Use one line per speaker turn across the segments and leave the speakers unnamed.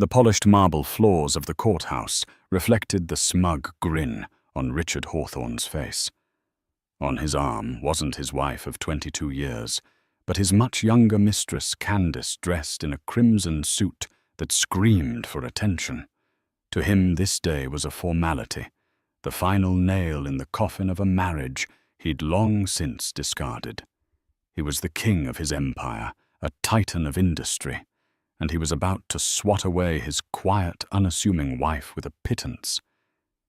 The polished marble floors of the courthouse reflected the smug grin on Richard Hawthorne's face. On his arm wasn't his wife of 22 years, but his much younger mistress Candace, dressed in a crimson suit that screamed for attention. To him this day was a formality, the final nail in the coffin of a marriage he'd long since discarded. He was the king of his empire, a titan of industry, and he was about to swat away his quiet, unassuming wife with a pittance.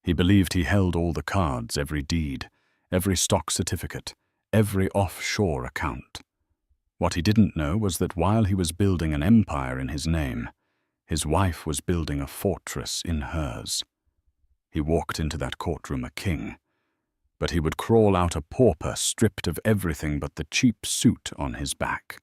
He believed he held all the cards, every deed, every stock certificate, every offshore account. What he didn't know was that while he was building an empire in his name, his wife was building a fortress in hers. He walked into that courtroom a king, but he would crawl out a pauper stripped of everything but the cheap suit on his back.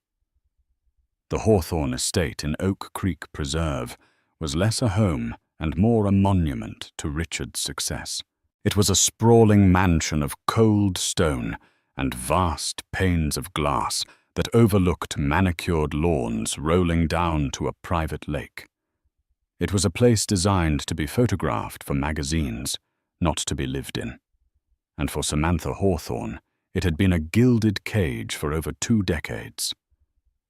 The Hawthorne estate in Oak Creek Preserve was less a home and more a monument to Richard's success. It was a sprawling mansion of cold stone and vast panes of glass that overlooked manicured lawns rolling down to a private lake. It was a place designed to be photographed for magazines, not to be lived in. And for Samantha Hawthorne, it had been a gilded cage for over 2 decades.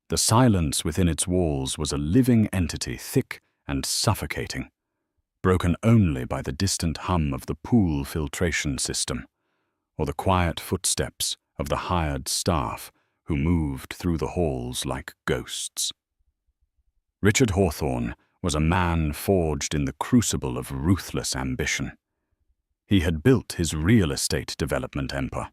The silence within its walls was a living entity, thick and suffocating, broken only by the distant hum of the pool filtration system, or the quiet footsteps of the hired staff who moved through the halls like ghosts. Richard Hawthorne was a man forged in the crucible of ruthless ambition. He had built his real estate development empire.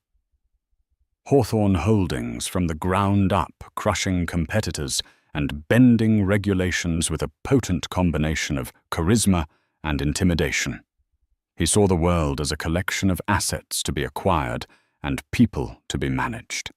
Hawthorne Holdings from the ground up, crushing competitors and bending regulations with a potent combination of charisma and intimidation. He saw the world as a collection of assets to be acquired and people to be managed.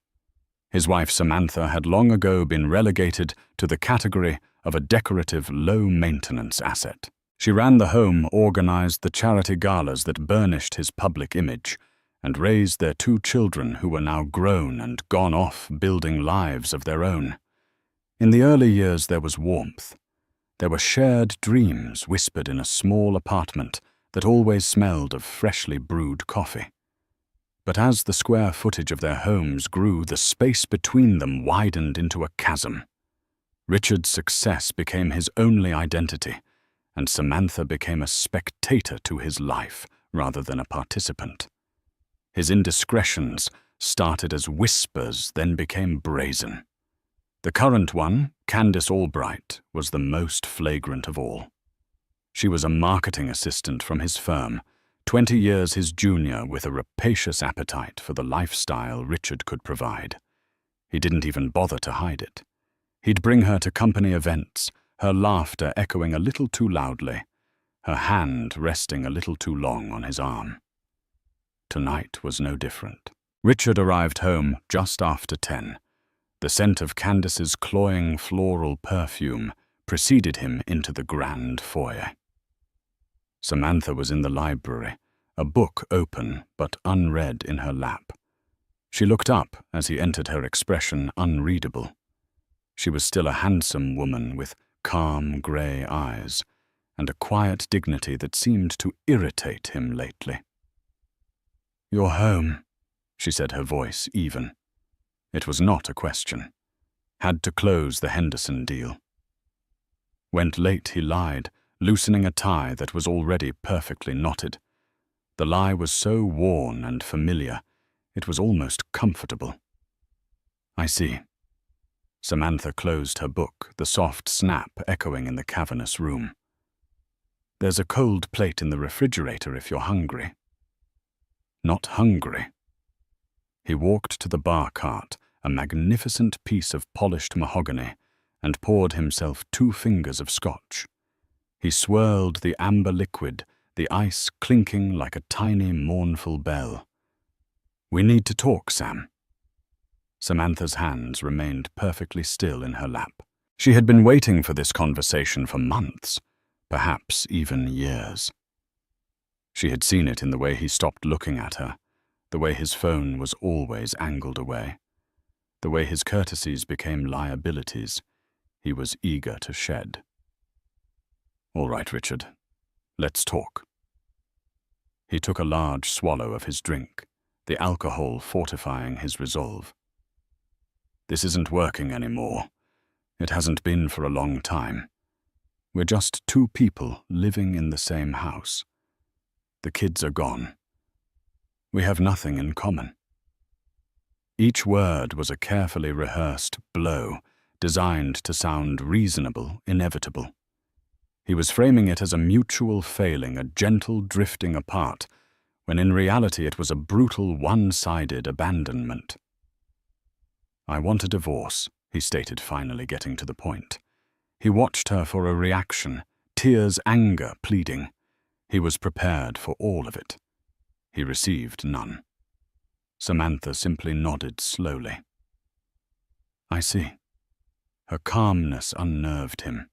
His wife Samantha had long ago been relegated to the category of a decorative, low-maintenance asset. She ran the home, organized the charity galas that burnished his public image, and raised their 2 children who were now grown and gone off building lives of their own. In the early years there was warmth. There were shared dreams whispered in a small apartment that always smelled of freshly brewed coffee. But as the square footage of their homes grew, the space between them widened into a chasm. Richard's success became his only identity, and Samantha became a spectator to his life rather than a participant. His indiscretions started as whispers, then became brazen. The current one, Candace Albright, was the most flagrant of all. She was a marketing assistant from his firm, 20 years his junior, with a rapacious appetite for the lifestyle Richard could provide. He didn't even bother to hide it. He'd bring her to company events, her laughter echoing a little too loudly, her hand resting a little too long on his arm. Tonight was no different. Richard arrived home just after 10. The scent of Candace's cloying floral perfume preceded him into the grand foyer. Samantha was in the library, a book open but unread in her lap. She looked up as he entered, her expression unreadable. She was still a handsome woman with calm grey eyes and a quiet dignity that seemed to irritate him lately. "You're home," she said, her voice even. It was not a question. Had to close the Henderson deal. Went late, he lied, loosening a tie that was already perfectly knotted. The lie was so worn and familiar, it was almost comfortable. "I see." Samantha closed her book, the soft snap echoing in the cavernous room. "There's a cold plate in the refrigerator if you're hungry." Not hungry. He walked to the bar cart, a magnificent piece of polished mahogany, and poured himself 2 fingers of scotch. He swirled the amber liquid, the ice clinking like a tiny, mournful bell. "We need to talk, Sam." Samantha's hands remained perfectly still in her lap. She had been waiting for this conversation for months, perhaps even years. She had seen it in the way he stopped looking at her, the way his phone was always angled away, the way his courtesies became liabilities he was eager to shed. All right, Richard. Let's talk. He took a large swallow of his drink, the alcohol fortifying his resolve. This isn't working anymore. It hasn't been for a long time. We're just two people living in the same house. The kids are gone. We have nothing in common. Each word was a carefully rehearsed blow, designed to sound reasonable, inevitable. He was framing it as a mutual failing, a gentle drifting apart, when in reality it was a brutal, one-sided abandonment. I want a divorce, he stated, finally getting to the point. He watched her for a reaction, tears, anger, pleading. He was prepared for all of it. He received none. Samantha simply nodded slowly. I see. Her calmness unnerved him.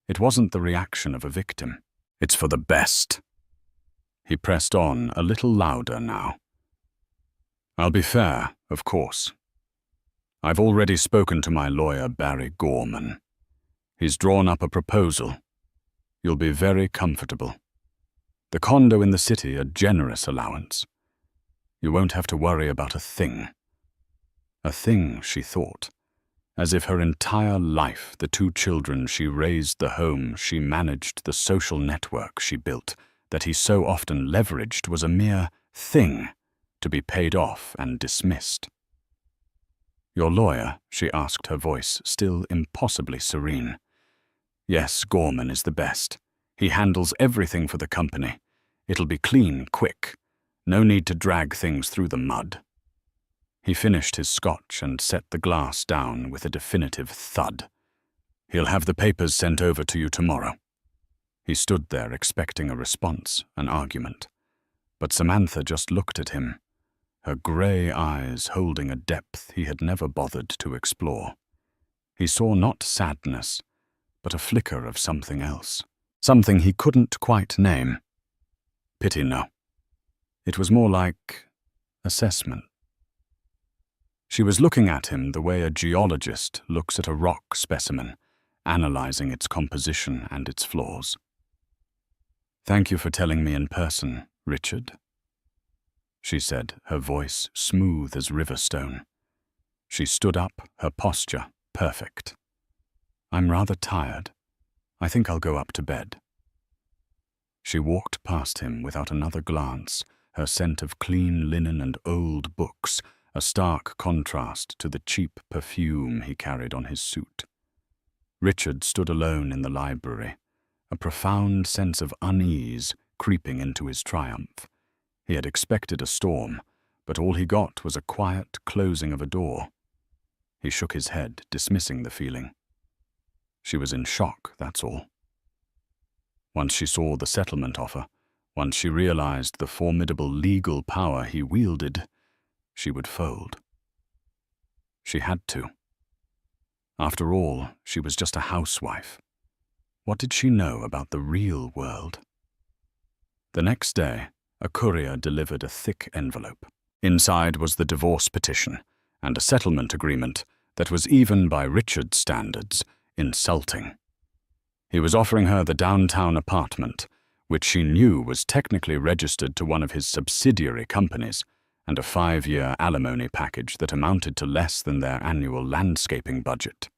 It wasn't the reaction of a victim. It's for the best. He pressed on, a little louder now. I'll be fair, of course. I've already spoken to my lawyer, Barry Gorman. He's drawn up a proposal. You'll be very comfortable. The condo in the city, a generous allowance. You won't have to worry about a thing. A thing, she thought, as if her entire life, the two children she raised, the home she managed, the social network she built, that he so often leveraged, was a mere thing to be paid off and dismissed. Your lawyer, she asked, her voice still impossibly serene. Yes, Gorman is the best. He handles everything for the company. It'll be clean, quick. No need to drag things through the mud. He finished his scotch and set the glass down with a definitive thud. He'll have the papers sent over to you tomorrow. He stood there expecting a response, an argument. But Samantha just looked at him, her grey eyes holding a depth he had never bothered to explore. He saw not sadness, but a flicker of something else, something he couldn't quite name. Pity, no. It was more like assessment. She was looking at him the way a geologist looks at a rock specimen, analyzing its composition and its flaws. Thank you for telling me in person, Richard, she said, her voice smooth as river stone. She stood up, her posture perfect. I'm rather tired. I think I'll go up to bed. She walked past him without another glance, her scent of clean linen and old books, a stark contrast to the cheap perfume he carried on his suit. Richard stood alone in the library, a profound sense of unease creeping into his triumph. He had expected a storm, but all he got was a quiet closing of a door. He shook his head, dismissing the feeling. She was in shock, that's all. Once she saw the settlement offer, once she realized the formidable legal power he wielded, she would fold. She had to. After all, she was just a housewife. What did she know about the real world? The next day, a courier delivered a thick envelope. Inside was the divorce petition and a settlement agreement that was, even by Richard's standards, insulting. He was offering her the downtown apartment, which she knew was technically registered to one of his subsidiary companies, and a 5-year alimony package that amounted to less than their annual landscaping budget.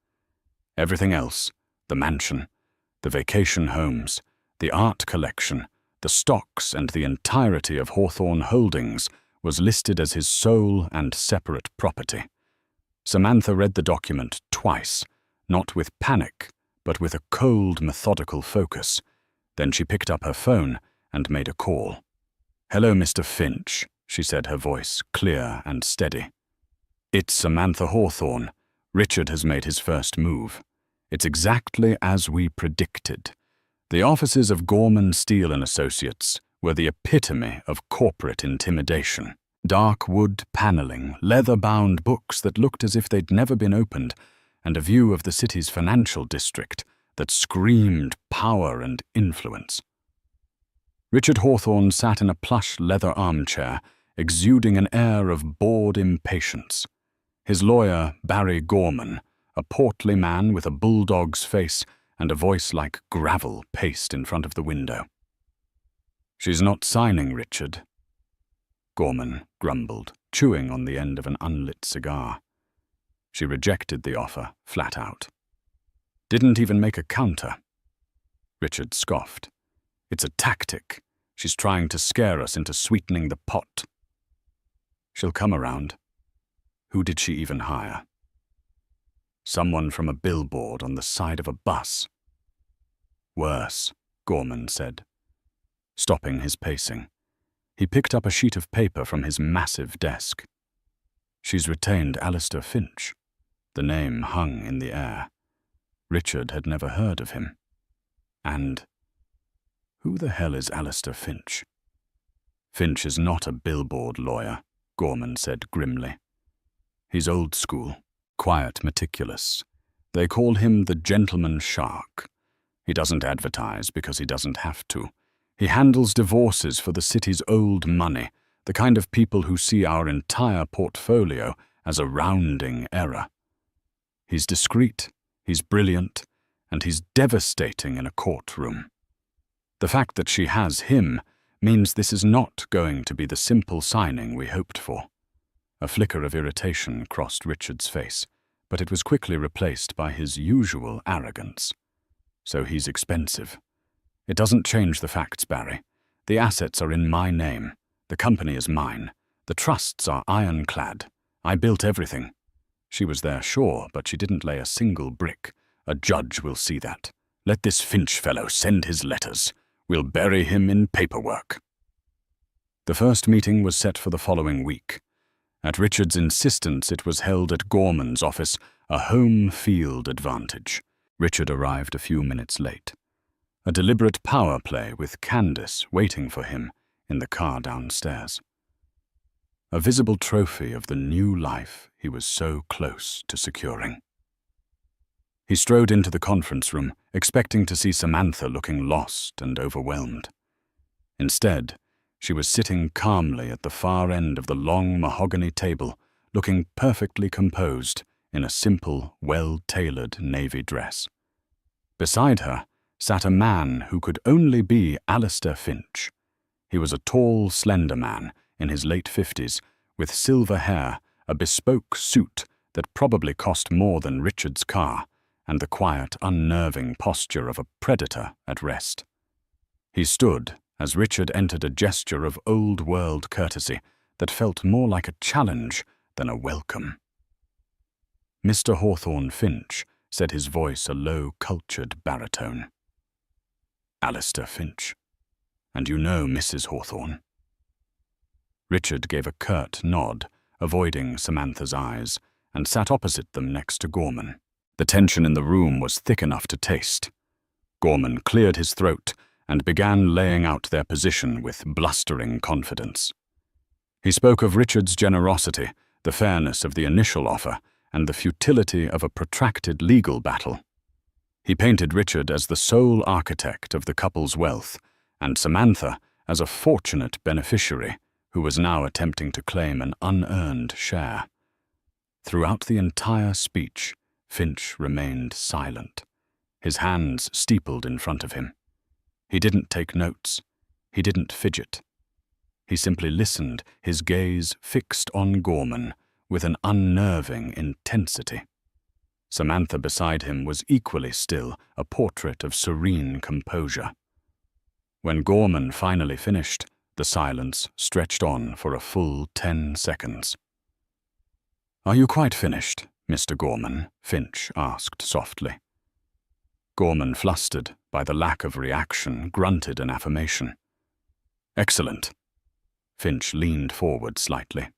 Everything else, the mansion, the vacation homes, the art collection, the stocks, and the entirety of Hawthorne Holdings, was listed as his sole and separate property. Samantha read the document twice, not with panic, but with a cold, methodical focus. Then she picked up her phone and made a call. "Hello, Mr. Finch," she said, her voice clear and steady. "It's Samantha Hawthorne. Richard has made his first move. It's exactly as we predicted. The offices of Gorman, Steele & Associates were the epitome of corporate intimidation. Dark wood paneling, leather-bound books that looked as if they'd never been opened, and a view of the city's financial district that screamed power and influence. Richard Hawthorne sat in a plush leather armchair, exuding an air of bored impatience. His lawyer, Barry Gorman, a portly man with a bulldog's face, and a voice like gravel paced in front of the window. "She's not signing, Richard," Gorman grumbled, chewing on the end of an unlit cigar. She rejected the offer, flat out. "Didn't even make a counter." Richard scoffed. "It's a tactic. She's trying to scare us into sweetening the pot." "She'll come around." Who did she even hire? Someone from a billboard on the side of a bus. "Worse," Gorman said, stopping his pacing. He picked up a sheet of paper from his massive desk. "She's retained Alistair Finch." The name hung in the air. Richard had never heard of him. And who the hell is Alistair Finch? "Finch is not a billboard lawyer," Gorman said grimly. "He's old school, quiet, meticulous. They call him the gentleman shark. He doesn't advertise because he doesn't have to. He handles divorces for the city's old money, the kind of people who see our entire portfolio as a rounding error. He's discreet, he's brilliant, and he's devastating in a courtroom. The fact that she has him means this is not going to be the simple signing we hoped for." A flicker of irritation crossed Richard's face, but it was quickly replaced by his usual arrogance. "So he's expensive. It doesn't change the facts, Barry. The assets are in my name. The company is mine. The trusts are ironclad. I built everything. She was there, sure, but she didn't lay a single brick. A judge will see that. Let this Finch fellow send his letters. We'll bury him in paperwork." The first meeting was set for the following week. At Richard's insistence, it was held at Gorman's office, a home field advantage. Richard arrived a few minutes late. A deliberate power play with Candace waiting for him in the car downstairs. A visible trophy of the new life he was so close to securing. He strode into the conference room, expecting to see Samantha looking lost and overwhelmed. Instead, she was sitting calmly at the far end of the long mahogany table, looking perfectly composed in a simple, well-tailored navy dress. Beside her sat a man who could only be Alistair Finch. He was a tall, slender man in his late 50s, with silver hair, a bespoke suit that probably cost more than Richard's car, and the quiet, unnerving posture of a predator at rest. He stood as Richard entered, a gesture of old-world courtesy that felt more like a challenge than a welcome. "Mr. Hawthorne Finch," said his voice a low, cultured baritone. "Alistair Finch. And you know Mrs. Hawthorne." Richard gave a curt nod, avoiding Samantha's eyes, and sat opposite them next to Gorman. The tension in the room was thick enough to taste. Gorman cleared his throat and began laying out their position with blustering confidence. He spoke of Richard's generosity, the fairness of the initial offer, and the futility of a protracted legal battle. He painted Richard as the sole architect of the couple's wealth, and Samantha as a fortunate beneficiary who was now attempting to claim an unearned share. Throughout the entire speech, Finch remained silent, his hands steepled in front of him. He didn't take notes. He didn't fidget. He simply listened, his gaze fixed on Gorman with an unnerving intensity. Samantha beside him was equally still, a portrait of serene composure. When Gorman finally finished, the silence stretched on for a full 10 seconds. "Are you quite finished, Mr. Gorman?" Finch asked softly. Gorman, flustered by the lack of reaction, grunted an affirmation. "Excellent." Finch leaned forward slightly.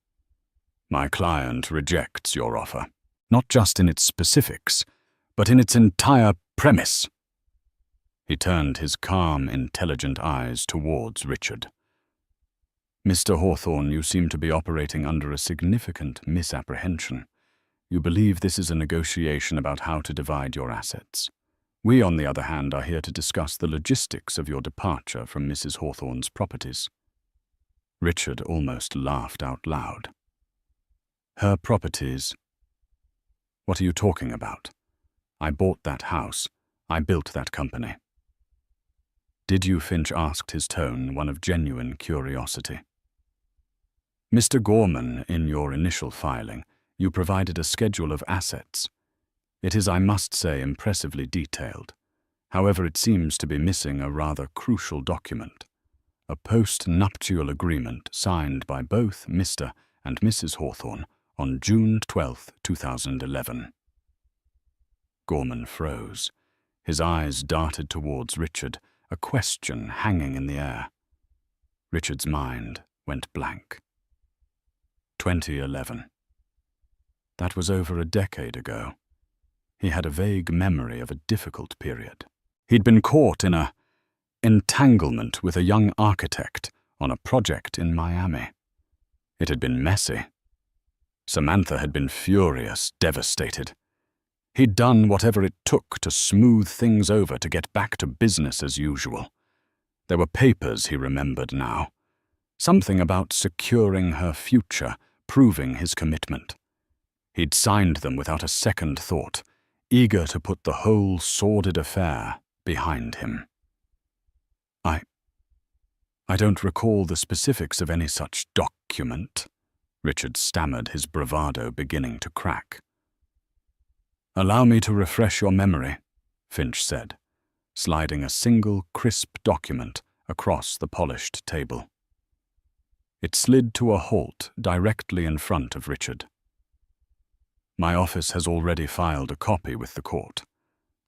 "My client rejects your offer, not just in its specifics, but in its entire premise." He turned his calm, intelligent eyes towards Richard. "Mr. Hawthorne, you seem to be operating under a significant misapprehension. You believe this is a negotiation about how to divide your assets. We, on the other hand, are here to discuss the logistics of your departure from Mrs. Hawthorne's properties." Richard almost laughed out loud. "Her properties? What are you talking about? I bought that house. I built that company. Did you? Finch asked, his tone one of genuine curiosity. Mr. Gorman, in your initial filing, you provided a schedule of assets. It is, I must say, impressively detailed. However, it seems to be missing a rather crucial document, a post-nuptial agreement signed by both Mr. and Mrs. Hawthorne on June 12, 2011. Gorman froze. His eyes darted towards Richard, a question hanging in the air. Richard's mind went blank. 2011. That was over a decade ago. He had a vague memory of a difficult period. He'd been caught in an entanglement with a young architect on a project in Miami. It had been messy. Samantha had been furious, devastated. He'd done whatever it took to smooth things over to get back to business as usual. There were papers he remembered now. Something about securing her future, proving his commitment. He'd signed them without a second thought, eager to put the whole sordid affair behind him. I don't recall the specifics of any such document, Richard stammered, his bravado beginning to crack. Allow me to refresh your memory, Finch said, sliding a single crisp document across the polished table. It slid to a halt directly in front of Richard. My office has already filed a copy with the court.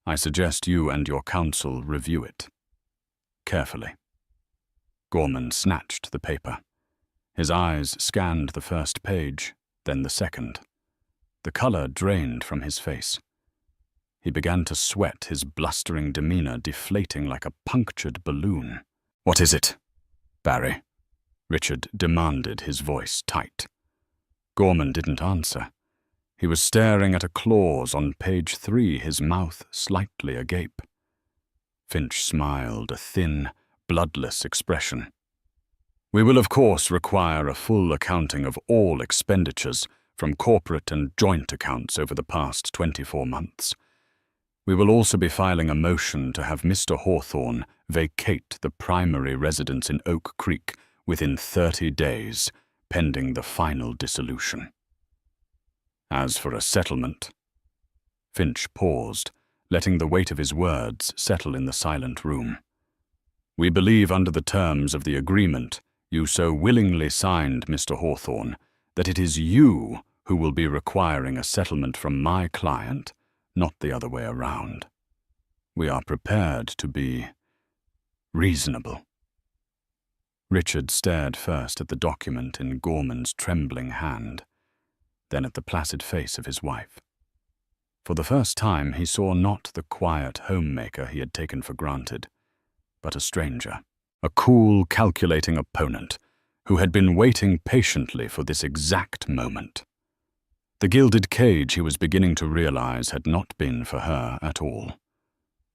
I suggest you and your counsel review it carefully. Gorman snatched the paper. His eyes scanned the first page, then the second. The color drained from his face. He began to sweat, his blustering demeanor deflating like a punctured balloon. What is it, Barry? Richard demanded, his voice tight. Gorman didn't answer. He was staring at a clause on page 3, his mouth slightly agape. Finch smiled, a thin, bloodless expression. We will of course require a full accounting of all expenditures from corporate and joint accounts over the past 24 months. We will also be filing a motion to have Mr. Hawthorne vacate the primary residence in Oak Creek within 30 days, pending the final dissolution. As for a settlement, Finch paused, letting the weight of his words settle in the silent room. We believe under the terms of the agreement you so willingly signed, Mr. Hawthorne, that it is you who will be requiring a settlement from my client, not the other way around. We are prepared to be reasonable. Richard stared first at the document in Gorman's trembling hand, then at the placid face of his wife. For the first time he saw not the quiet homemaker he had taken for granted, but a stranger, a cool, calculating opponent who had been waiting patiently for this exact moment. The gilded cage, he was beginning to realize, had not been for her at all.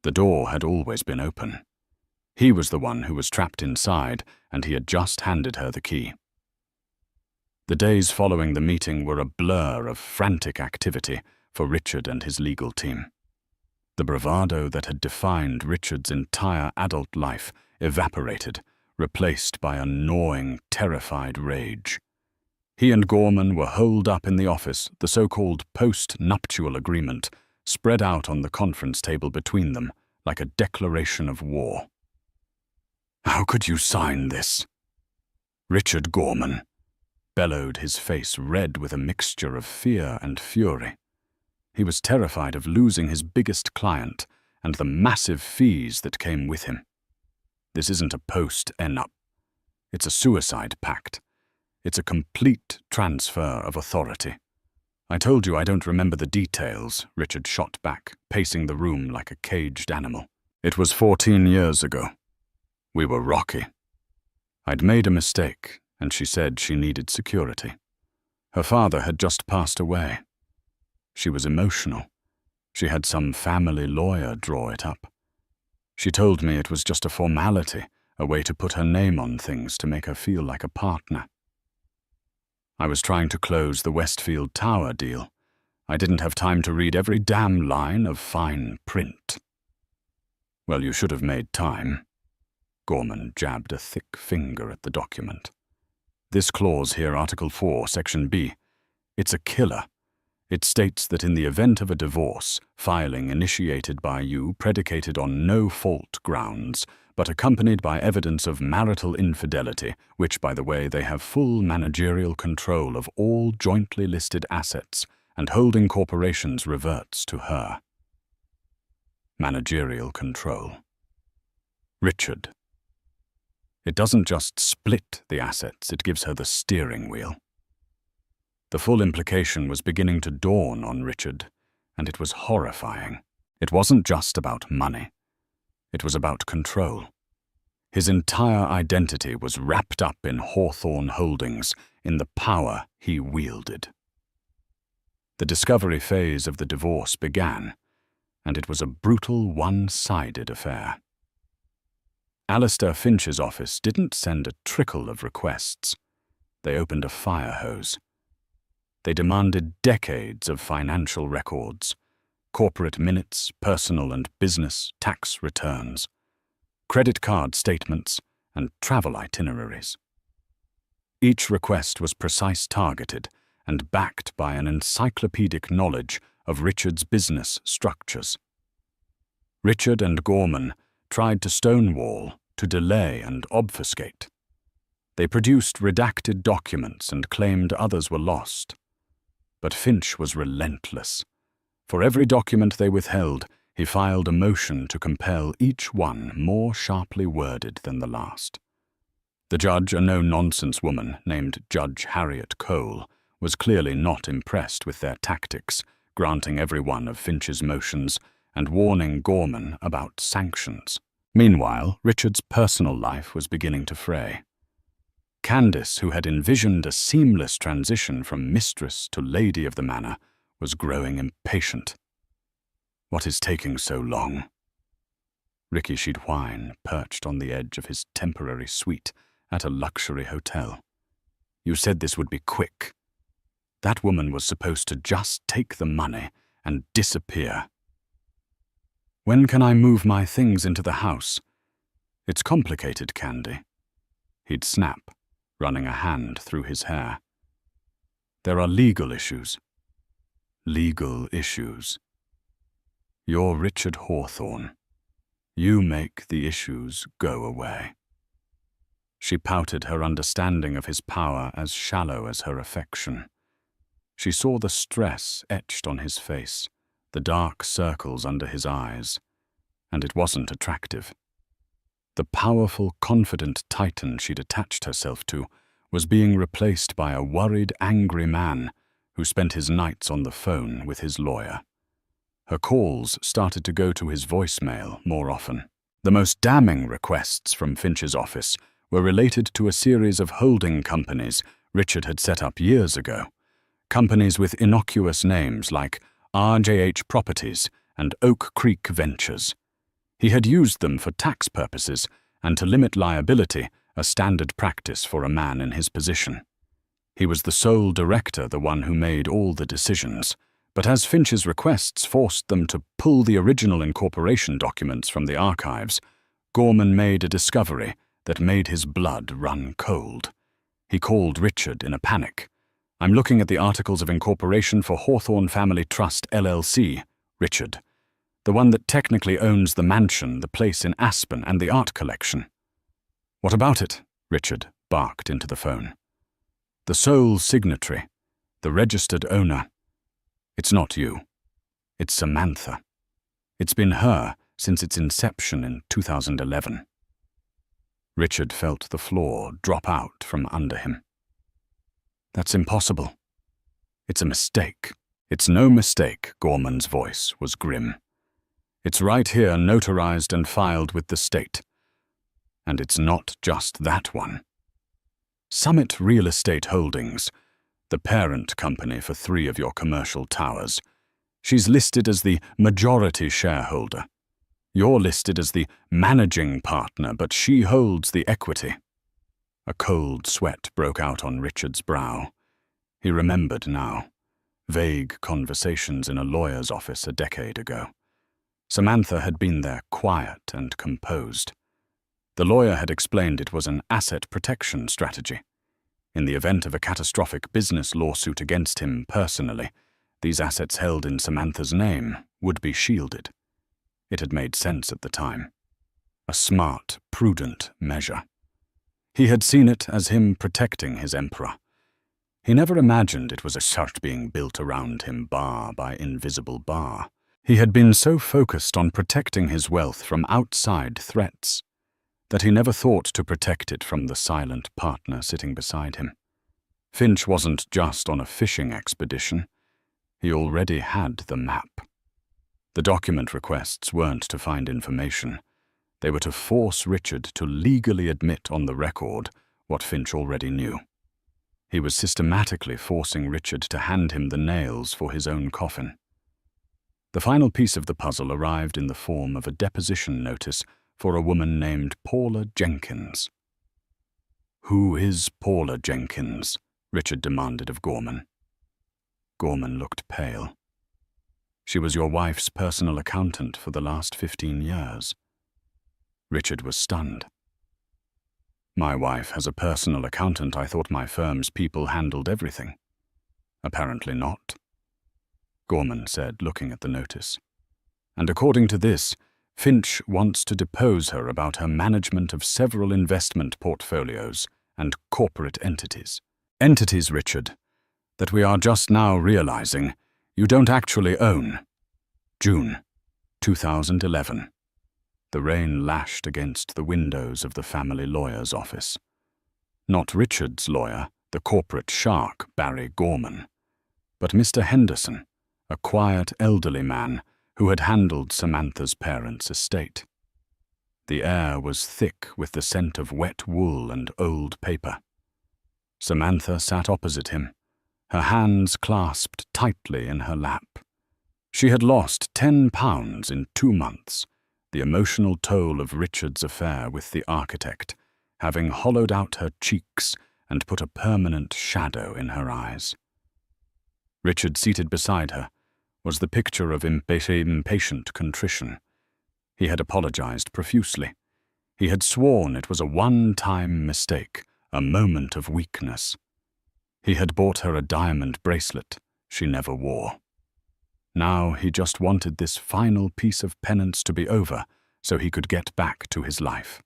The door had always been open. He was the one who was trapped inside, and he had just handed her the key. The days following the meeting were a blur of frantic activity for Richard and his legal team. The bravado that had defined Richard's entire adult life evaporated, replaced by a gnawing, terrified rage. He and Gorman were holed up in the office, the so-called post-nuptial agreement spread out on the conference table between them like a declaration of war. How could you sign this? Richard Gorman bellowed, his face red with a mixture of fear and fury. He was terrified of losing his biggest client and the massive fees that came with him. This isn't a post-enup. It's a suicide pact. It's a complete transfer of authority. I told you I don't remember the details, Richard shot back, pacing the room like a caged animal. It was 14 years ago. We were rocky. I'd made a mistake, and she said she needed security. Her father had just passed away. She was emotional. She had some family lawyer draw it up. She told me it was just a formality, a way to put her name on things to make her feel like a partner. I was trying to close the Westfield Tower deal. I didn't have time to read every damn line of fine print. Well, you should have made time. Gorman jabbed a thick finger at the document. This clause here, Article 4, Section B, it's a killer. It states that in the event of a divorce, filing initiated by you predicated on no-fault grounds, but accompanied by evidence of marital infidelity, which, by the way, they have full managerial control of all jointly listed assets, and holding corporations reverts to her. Managerial control. Richard. It doesn't just split the assets, it gives her the steering wheel. The full implication was beginning to dawn on Richard, and it was horrifying. It wasn't just about money. It was about control. His entire identity was wrapped up in Hawthorne Holdings, in the power he wielded. The discovery phase of the divorce began, and it was a brutal, one-sided affair. Alistair Finch's office didn't send a trickle of requests. They opened a fire hose. They demanded decades of financial records, corporate minutes, personal and business tax returns, credit card statements, and travel itineraries. Each request was precise, targeted, and backed by an encyclopedic knowledge of Richard's business structures. Richard and Gorman tried to stonewall, to delay and obfuscate. They produced redacted documents and claimed others were lost. But Finch was relentless. For every document they withheld, he filed a motion to compel each one more sharply worded than the last. The judge, a no-nonsense woman named Judge Harriet Cole, was clearly not impressed with their tactics, granting every one of Finch's motions and warning Gorman about sanctions. Meanwhile, Richard's personal life was beginning to fray. Candace, who had envisioned a seamless transition from mistress to lady of the manor, was growing impatient. "What is taking so long?" Ricky she'd whine, perched on the edge of his temporary suite at a luxury hotel. "You said this would be quick. That woman was supposed to just take the money and disappear." "When can I move my things into the house?" "It's complicated, Candy." He'd snap, running a hand through his hair. "There are legal issues." "Legal issues. You're Richard Hawthorne. You make the issues go away." She pouted, her understanding of his power as shallow as her affection. She saw the stress etched on his face, the dark circles under his eyes, and it wasn't attractive. The powerful, confident titan she'd attached herself to was being replaced by a worried, angry man who spent his nights on the phone with his lawyer. Her calls started to go to his voicemail more often. The most damning requests from Finch's office were related to a series of holding companies Richard had set up years ago, companies with innocuous names like RJH Properties and Oak Creek Ventures. He had used them for tax purposes and to limit liability, a standard practice for a man in his position. He was the sole director, the one who made all the decisions, but as Finch's requests forced them to pull the original incorporation documents from the archives, Gorman made a discovery that made his blood run cold. He called Richard in a panic. "I'm looking at the Articles of Incorporation for Hawthorne Family Trust, LLC, Richard. The one that technically owns the mansion, the place in Aspen, and the art collection." "What about it?" Richard barked into the phone. "The sole signatory, the registered owner. It's not you. It's Samantha. It's been her since its inception in 2011. Richard felt the floor drop out from under him. "That's impossible. It's a mistake." "It's no mistake," Gorman's voice was grim. "It's right here, notarized and filed with the state. And it's not just that one. Summit Real Estate Holdings, the parent company for 3 of your commercial towers. She's listed as the majority shareholder. You're listed as the managing partner, but she holds the equity." A cold sweat broke out on Richard's brow. He remembered now. Vague conversations in a lawyer's office a decade ago. Samantha had been there quiet and composed. The lawyer had explained it was an asset protection strategy. In the event of a catastrophic business lawsuit against him personally, these assets held in Samantha's name would be shielded. It had made sense at the time. A smart, prudent measure. He had seen it as him protecting his emperor. He never imagined it was a shirt being built around him bar by invisible bar. He had been so focused on protecting his wealth from outside threats that he never thought to protect it from the silent partner sitting beside him. Finch wasn't just on a fishing expedition. He already had the map. The document requests weren't to find information. They were to force Richard to legally admit on the record what Finch already knew. He was systematically forcing Richard to hand him the nails for his own coffin. The final piece of the puzzle arrived in the form of a deposition notice for a woman named Paula Jenkins. "Who is Paula Jenkins?" Richard demanded of Gorman. Gorman looked pale. "She was your wife's personal accountant for the last 15 years. Richard was stunned. "My wife has a personal accountant. I thought my firm's people handled everything." "Apparently not," Gorman said, looking at the notice. "And according to this, Finch wants to depose her about her management of several investment portfolios and corporate entities. Entities, Richard, that we are just now realizing you don't actually own." June 2011. The rain lashed against the windows of the family lawyer's office. Not Richard's lawyer, the corporate shark Barry Gorman, but Mr. Henderson, a quiet elderly man who had handled Samantha's parents' estate. The air was thick with the scent of wet wool and old paper. Samantha sat opposite him, her hands clasped tightly in her lap. She had lost 10 pounds in 2 months, the emotional toll of Richard's affair with the architect, having hollowed out her cheeks and put a permanent shadow in her eyes. Richard, seated beside her, was the picture of impatient contrition. He had apologized profusely. He had sworn it was a one-time mistake, a moment of weakness. He had bought her a diamond bracelet she never wore. Now he just wanted this final piece of penance to be over so he could get back to his life.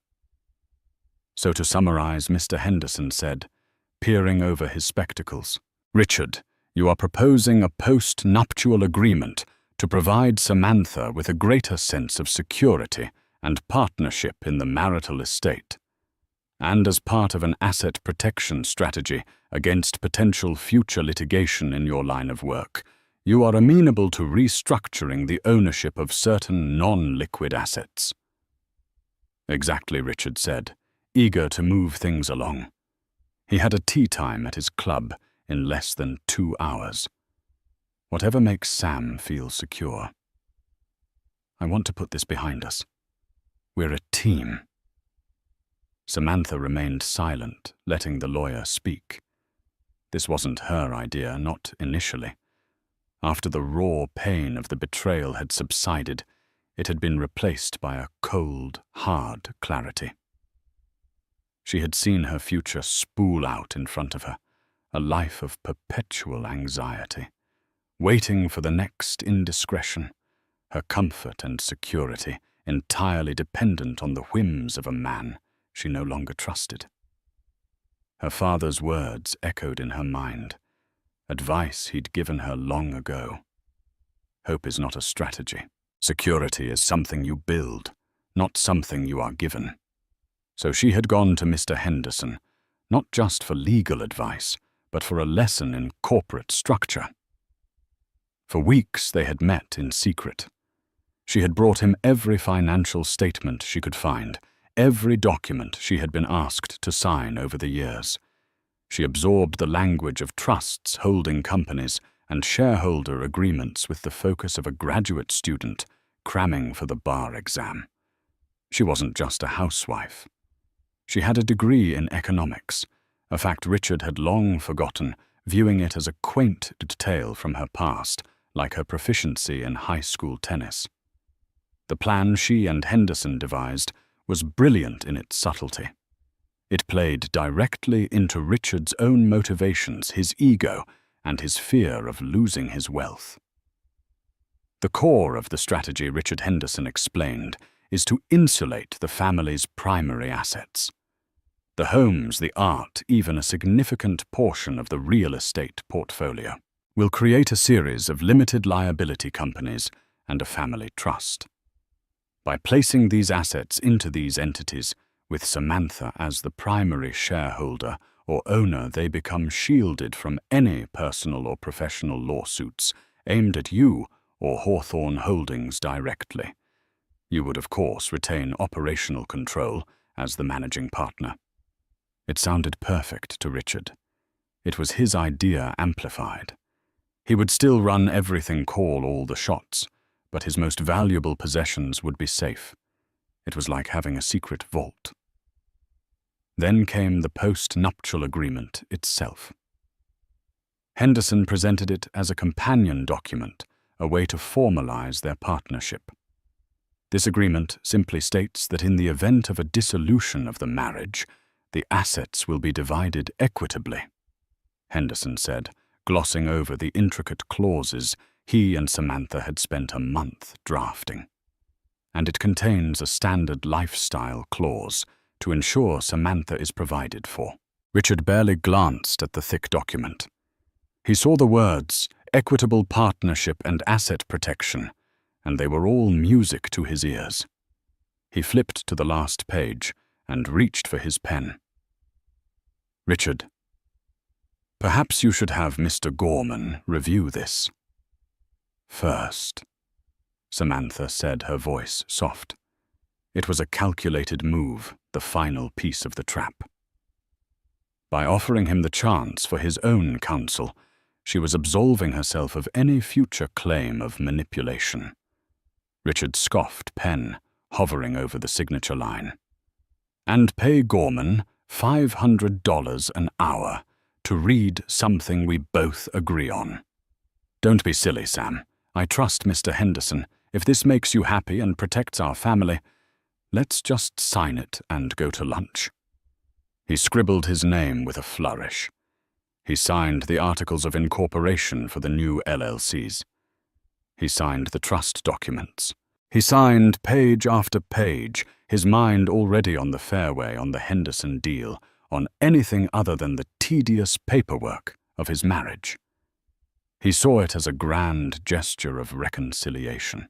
So to summarize, Mr. Henderson said, peering over his spectacles, "Richard, you are proposing a post-nuptial agreement to provide Samantha with a greater sense of security and partnership in the marital estate. And as part of an asset protection strategy against potential future litigation in your line of work, you are amenable to restructuring the ownership of certain non-liquid assets." "Exactly," Richard said, eager to move things along. He had a tea time at his club in less than 2 hours. Whatever makes Sam feel secure. "I want to put this behind us. We're a team." Samantha remained silent, letting the lawyer speak. This wasn't her idea, not initially. After the raw pain of the betrayal had subsided, it had been replaced by a cold, hard clarity. She had seen her future spool out in front of her, a life of perpetual anxiety, waiting for the next indiscretion, her comfort and security entirely dependent on the whims of a man she no longer trusted. Her father's words echoed in her mind, advice he'd given her long ago. Hope is not a strategy. Security is something you build, not something you are given. So she had gone to Mr. Henderson, not just for legal advice, but for a lesson in corporate structure. For weeks they had met in secret. She had brought him every financial statement she could find, every document she had been asked to sign over the years. She absorbed the language of trusts, holding companies, and shareholder agreements with the focus of a graduate student cramming for the bar exam. She wasn't just a housewife. She had a degree in economics, a fact Richard had long forgotten, viewing it as a quaint detail from her past, like her proficiency in high school tennis. The plan she and Henderson devised was brilliant in its subtlety. It played directly into Richard's own motivations, his ego, and his fear of losing his wealth. The core of the strategy, Richard Henderson explained, is to insulate the family's primary assets. The homes, the art, even a significant portion of the real estate portfolio. Will create a series of limited liability companies and a family trust. By placing these assets into these entities, with Samantha as the primary shareholder or owner, they become shielded from any personal or professional lawsuits aimed at you or Hawthorne Holdings directly. You would, of course, retain operational control as the managing partner. It sounded perfect to Richard. It was his idea amplified. He would still run everything, call all the shots, but his most valuable possessions would be safe. It was like having a secret vault. Then came the post-nuptial agreement itself. Henderson presented it as a companion document, a way to formalize their partnership. This agreement simply states that in the event of a dissolution of the marriage, the assets will be divided equitably. Henderson said, glossing over the intricate clauses he and Samantha had spent a month drafting. And it contains a standard lifestyle clause to ensure Samantha is provided for. Richard barely glanced at the thick document. He saw the words, equitable partnership and asset protection, and they were all music to his ears. He flipped to the last page and reached for his pen. Richard, perhaps you should have Mr. Gorman review this. First, Samantha said, her voice soft. It was a calculated move, the final piece of the trap. By offering him the chance for his own counsel, she was absolving herself of any future claim of manipulation. Richard scoffed, pen hovering over the signature line. And pay Gorman $500 an hour to read something we both agree on. Don't be silly, Sam. I trust Mr. Henderson. If this makes you happy and protects our family, let's just sign it and go to lunch. He scribbled his name with a flourish. He signed the articles of incorporation for the new LLCs. He signed the trust documents. He signed page after page, his mind already on the fairway on the Henderson deal, on anything other than the tedious paperwork of his marriage. He saw it as a grand gesture of reconciliation.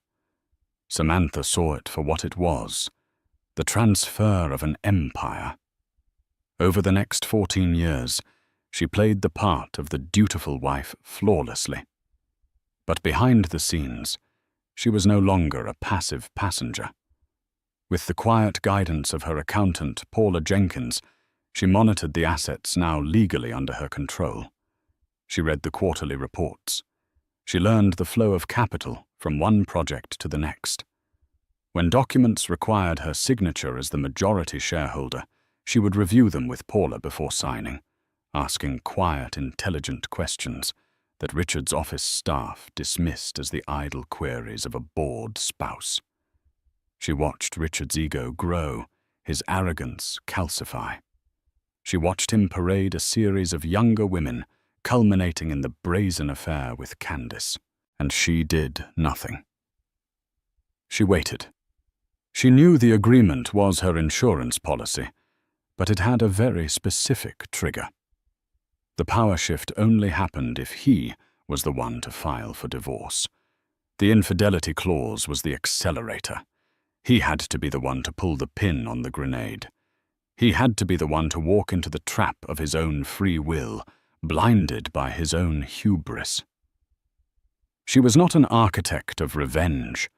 Samantha saw it for what it was, the transfer of an empire. Over the next 14 years, she played the part of the dutiful wife flawlessly. But behind the scenes, she was no longer a passive passenger. With the quiet guidance of her accountant, Paula Jenkins, she monitored the assets now legally under her control. She read the quarterly reports. She learned the flow of capital from one project to the next. When documents required her signature as the majority shareholder, she would review them with Paula before signing, asking quiet, intelligent questions that Richard's office staff dismissed as the idle queries of a bored spouse. She watched Richard's ego grow, his arrogance calcify. She watched him parade a series of younger women, culminating in the brazen affair with Candace, and she did nothing. She waited. She knew the agreement was her insurance policy, but it had a very specific trigger. The power shift only happened if he was the one to file for divorce. The infidelity clause was the accelerator. He had to be the one to pull the pin on the grenade. He had to be the one to walk into the trap of his own free will, blinded by his own hubris. She was not an architect of revenge,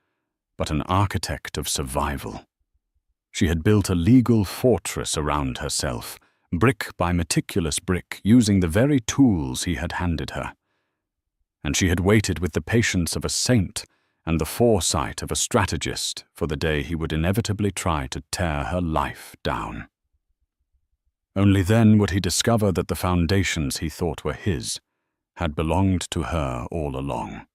but an architect of survival. She had built a legal fortress around herself, brick by meticulous brick, using the very tools he had handed her. And she had waited with the patience of a saint and the foresight of a strategist for the day he would inevitably try to tear her life down. Only then would he discover that the foundations he thought were his had belonged to her all along.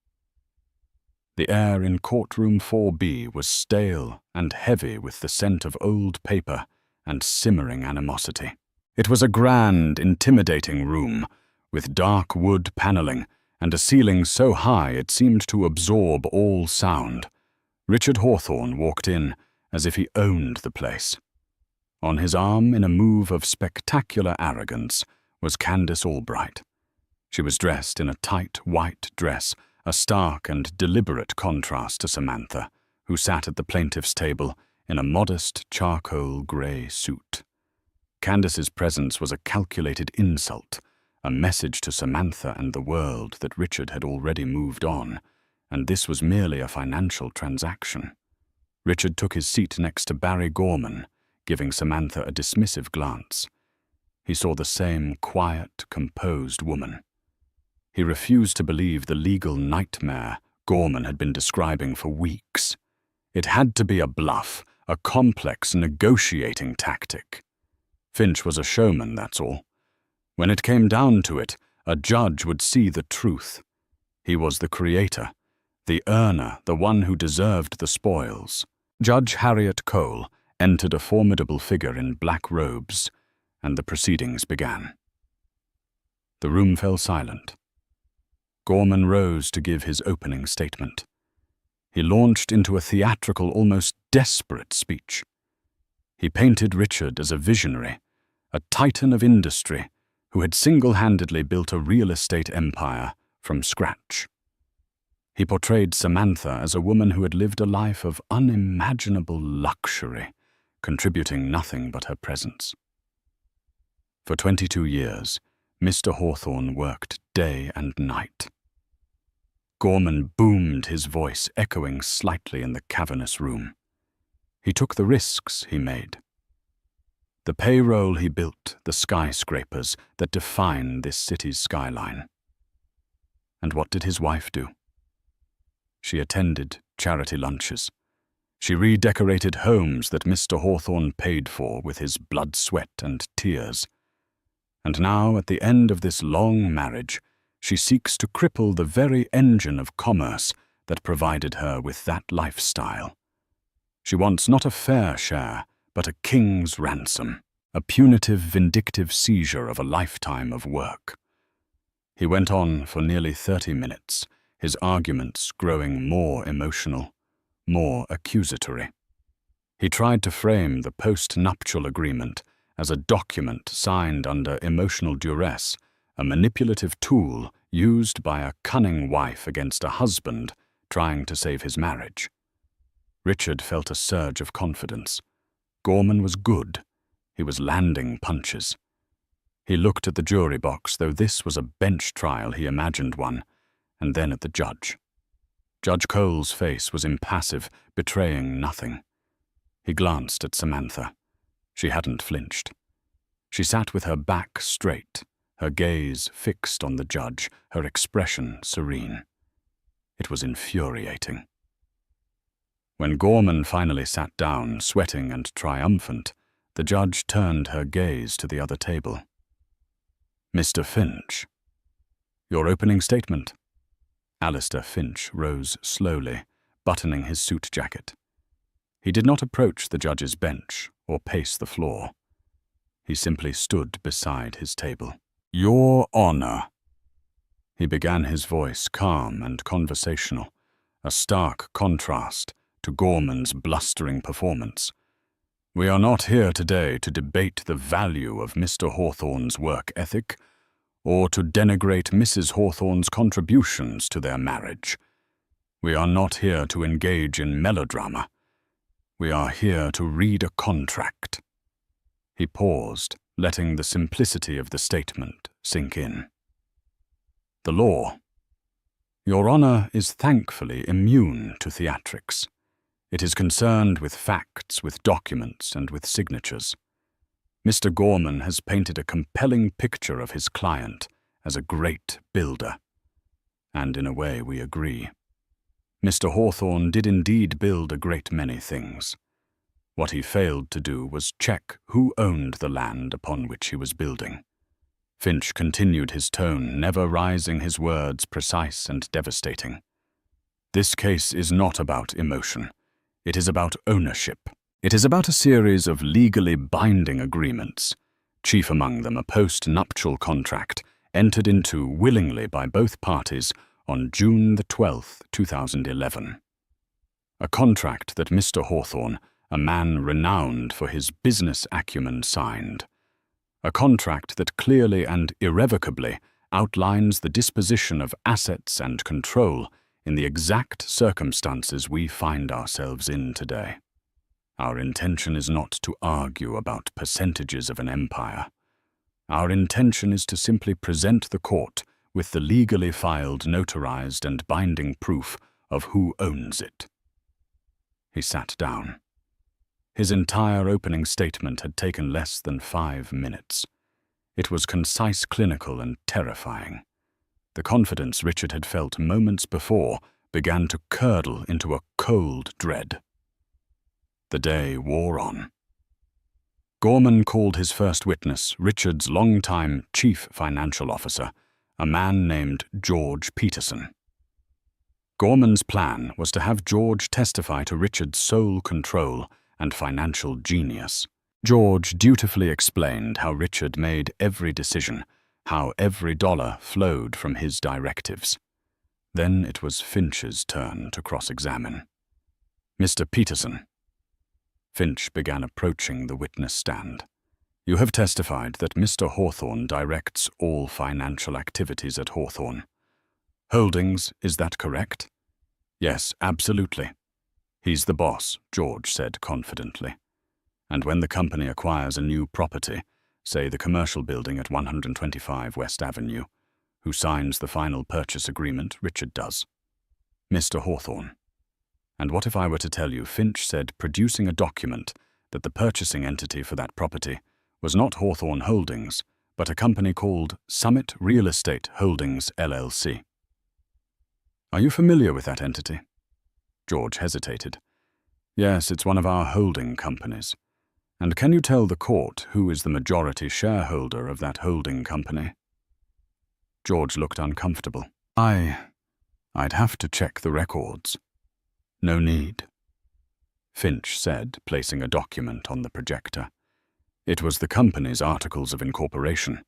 The air in courtroom 4B was stale and heavy with the scent of old paper and simmering animosity. It was a grand, intimidating room, with dark wood paneling and a ceiling so high it seemed to absorb all sound. Richard Hawthorne walked in as if he owned the place. On his arm, in a move of spectacular arrogance, was Candace Albright. She was dressed in a tight white dress, a stark and deliberate contrast to Samantha, who sat at the plaintiff's table in a modest charcoal grey suit. Candace's presence was a calculated insult, a message to Samantha and the world that Richard had already moved on, and this was merely a financial transaction. Richard took his seat next to Barry Gorman, giving Samantha a dismissive glance. He saw the same quiet, composed woman. He refused to believe the legal nightmare Gorman had been describing for weeks. It had to be a bluff, a complex negotiating tactic. Finch was a showman, that's all. When it came down to it, a judge would see the truth. He was the creator, the earner, the one who deserved the spoils. Judge Harriet Cole entered a formidable figure in black robes, and the proceedings began. The room fell silent. Gorman rose to give his opening statement. He launched into a theatrical, almost desperate speech. He painted Richard as a visionary, a titan of industry who had single-handedly built a real estate empire from scratch. He portrayed Samantha as a woman who had lived a life of unimaginable luxury, contributing nothing but her presence. For 22 years, Mr. Hawthorne worked day and night. Gorman boomed his voice, echoing slightly in the cavernous room. He took the risks he made. The payroll he built, the skyscrapers that define this city's skyline. And what did his wife do? She attended charity lunches. She redecorated homes that Mr. Hawthorne paid for with his blood, sweat, and tears. And now, at the end of this long marriage, she seeks to cripple the very engine of commerce that provided her with that lifestyle. She wants not a fair share, but a king's ransom, a punitive, vindictive seizure of a lifetime of work. He went on for nearly 30 minutes, his arguments growing more emotional, more accusatory. He tried to frame the post-nuptial agreement as a document signed under emotional duress, a manipulative tool used by a cunning wife against a husband trying to save his marriage. Richard felt a surge of confidence. Gorman was good. He was landing punches. He looked at the jury box, though this was a bench trial he imagined one, and then at the judge. Judge Cole's face was impassive, betraying nothing. He glanced at Samantha. She hadn't flinched. She sat with her back straight, her gaze fixed on the judge, her expression serene. It was infuriating. When Gorman finally sat down, sweating and triumphant, the judge turned her gaze to the other table. "Mr. Finch, your opening statement." Alistair Finch rose slowly, buttoning his suit jacket. He did not approach the judge's bench or pace the floor. He simply stood beside his table. "Your Honor." He began, his voice calm and conversational, a stark contrast to Gorman's blustering performance. "We are not here today to debate the value of Mr. Hawthorne's work ethic, or to denigrate Mrs. Hawthorne's contributions to their marriage. We are not here to engage in melodrama. We are here to read a contract." He paused, letting the simplicity of the statement sink in. "The law. Your Honor is thankfully immune to theatrics. It is concerned with facts, with documents, and with signatures. Mr. Gorman has painted a compelling picture of his client as a great builder. And in a way we agree. Mr. Hawthorne did indeed build a great many things. What he failed to do was check who owned the land upon which he was building." Finch continued his tone, never rising, his words precise and devastating. This case is not about emotion. It is about ownership. It is about a series of legally binding agreements, chief among them a post-nuptial contract entered into willingly by both parties on June the 12th, 2011. A contract that Mr. Hawthorne, a man renowned for his business acumen, signed. A contract that clearly and irrevocably outlines the disposition of assets and control in the exact circumstances we find ourselves in today. Our intention is not to argue about percentages of an empire. Our intention is to simply present the court with the legally filed, notarized, and binding proof of who owns it. He sat down. His entire opening statement had taken less than 5 minutes. It was concise, clinical, and terrifying. The confidence Richard had felt moments before began to curdle into a cold dread. The day wore on. Gorman called his first witness, Richard's longtime chief financial officer, a man named George Peterson. Gorman's plan was to have George testify to Richard's sole control and financial genius. George dutifully explained how Richard made every decision, how every dollar flowed from his directives. Then it was Finch's turn to cross-examine. "Mr. Peterson." Finch began approaching the witness stand. "You have testified that Mr. Hawthorne directs all financial activities at Hawthorne. Holdings, is that correct?" "Yes, absolutely." "He's the boss," George said confidently. "And when the company acquires a new property, say the commercial building at 125 West Avenue, who signs the final purchase agreement? Richard does." "Mr. Hawthorne." "And what if I were to tell you," Finch said, producing a document, "that the purchasing entity for that property was not Hawthorne Holdings, but a company called Summit Real Estate Holdings, LLC. Are you familiar with that entity?" George hesitated. "Yes, it's one of our holding companies. And can you tell the court who is the majority shareholder of that holding company?" George looked uncomfortable. I'd have to check the records." "No need," Finch said, placing a document on the projector. "It was the company's articles of incorporation.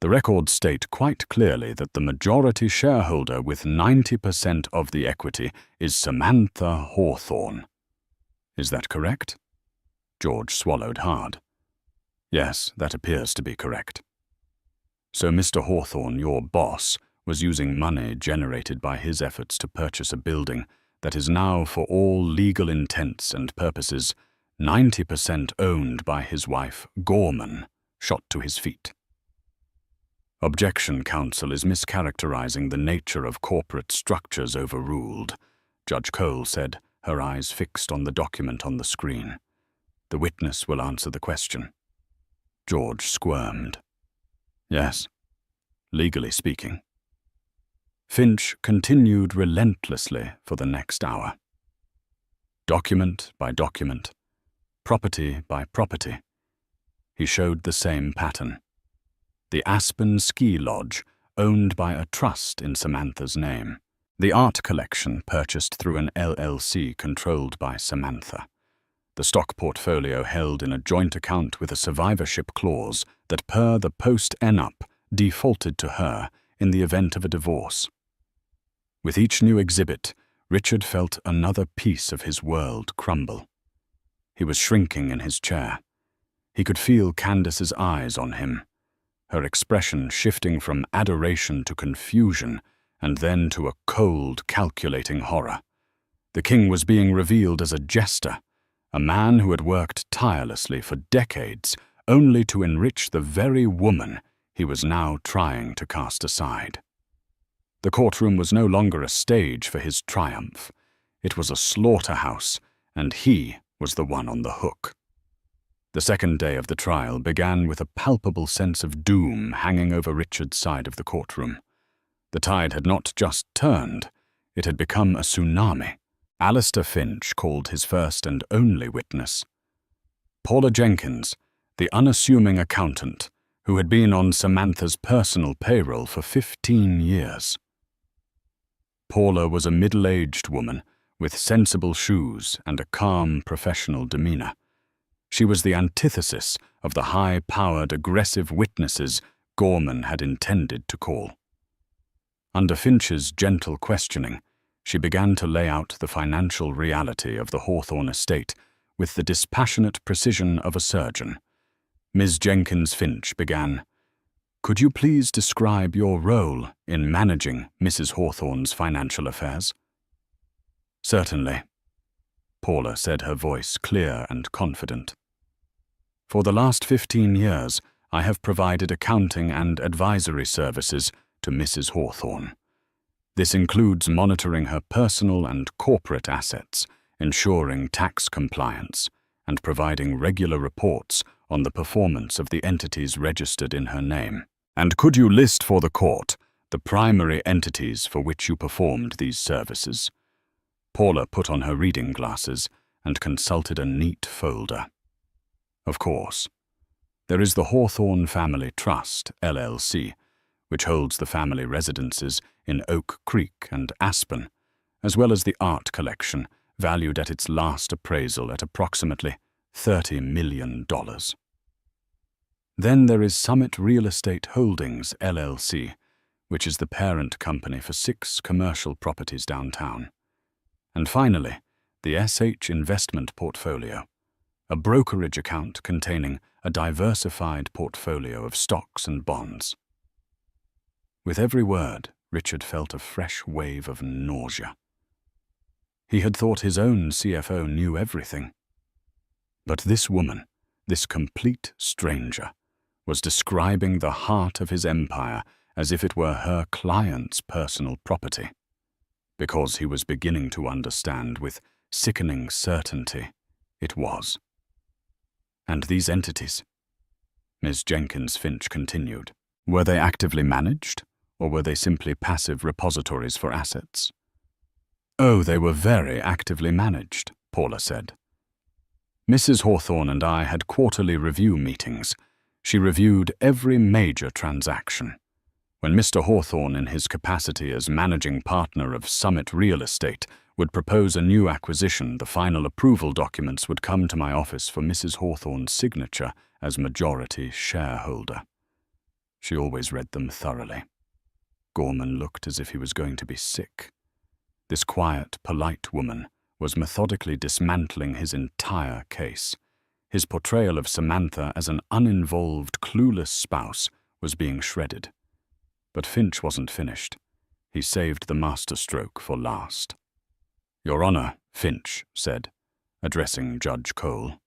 The records state quite clearly that the majority shareholder with 90% of the equity is Samantha Hawthorne. Is that correct?" George swallowed hard. "Yes, that appears to be correct." "So Mr. Hawthorne, your boss, was using money generated by his efforts to purchase a building that is now, for all legal intents and purposes, 90% owned by his wife, Gorman," shot to his feet. "Objection, counsel, is mischaracterizing the nature of corporate structures overruled," Judge Cole said, her eyes fixed on the document on the screen. "The witness will answer the question." George squirmed. "Yes, legally speaking." Finch continued relentlessly for the next hour. Document by document, property by property, he showed the same pattern. The Aspen Ski Lodge, owned by a trust in Samantha's name. The art collection purchased through an LLC controlled by Samantha. The stock portfolio held in a joint account with a survivorship clause that, per the post-enup, defaulted to her in the event of a divorce. With each new exhibit, Richard felt another piece of his world crumble. He was shrinking in his chair. He could feel Candace's eyes on him, her expression shifting from adoration to confusion and then to a cold, calculating horror. The king was being revealed as a jester, a man who had worked tirelessly for decades only to enrich the very woman he was now trying to cast aside. The courtroom was no longer a stage for his triumph. It was a slaughterhouse, and he was the one on the hook. The second day of the trial began with a palpable sense of doom hanging over Richard's side of the courtroom. The tide had not just turned, it had become a tsunami. Alistair Finch called his first and only witness. Paula Jenkins, the unassuming accountant, who had been on Samantha's personal payroll for 15 years. Paula was a middle-aged woman with sensible shoes and a calm professional demeanor. She was the antithesis of the high-powered, aggressive witnesses Gorman had intended to call. Under Finch's gentle questioning, she began to lay out the financial reality of the Hawthorne estate with the dispassionate precision of a surgeon. Ms. Jenkins Finch began, "Could you please describe your role in managing Mrs. Hawthorne's financial affairs?" "Certainly," Paula said, her voice clear and confident. "For the last 15 years, I have provided accounting and advisory services to Mrs. Hawthorne. This includes monitoring her personal and corporate assets, ensuring tax compliance, and providing regular reports on the performance of the entities registered in her name. And could you list for the court the primary entities for which you performed these services?" Paula put on her reading glasses and consulted a neat folder. "Of course. There is the Hawthorne Family Trust, LLC, which holds the family residences in Oak Creek and Aspen, as well as the art collection, valued at its last appraisal at approximately $30 million. Then there is Summit Real Estate Holdings, LLC, which is the parent company for 6 commercial properties downtown. And finally, the SH Investment Portfolio, a brokerage account containing a diversified portfolio of stocks and bonds." With every word, Richard felt a fresh wave of nausea. He had thought his own CFO knew everything. But this woman, this complete stranger, was describing the heart of his empire as if it were her client's personal property, because he was beginning to understand with sickening certainty it was. "And these entities," Ms. Jenkins Finch continued, "were they actively managed, or were they simply passive repositories for assets?" "Oh, they were very actively managed," Paula said. "Mrs. Hawthorne and I had quarterly review meetings. She reviewed every major transaction. When Mr. Hawthorne, in his capacity as managing partner of Summit Real Estate, would propose a new acquisition, the final approval documents would come to my office for Mrs. Hawthorne's signature as majority shareholder. She always read them thoroughly." Gorman looked as if he was going to be sick. This quiet, polite woman was methodically dismantling his entire case. His portrayal of Samantha as an uninvolved, clueless spouse was being shredded. But Finch wasn't finished. He saved the masterstroke for last. "Your Honor," Finch said, addressing Judge Cole,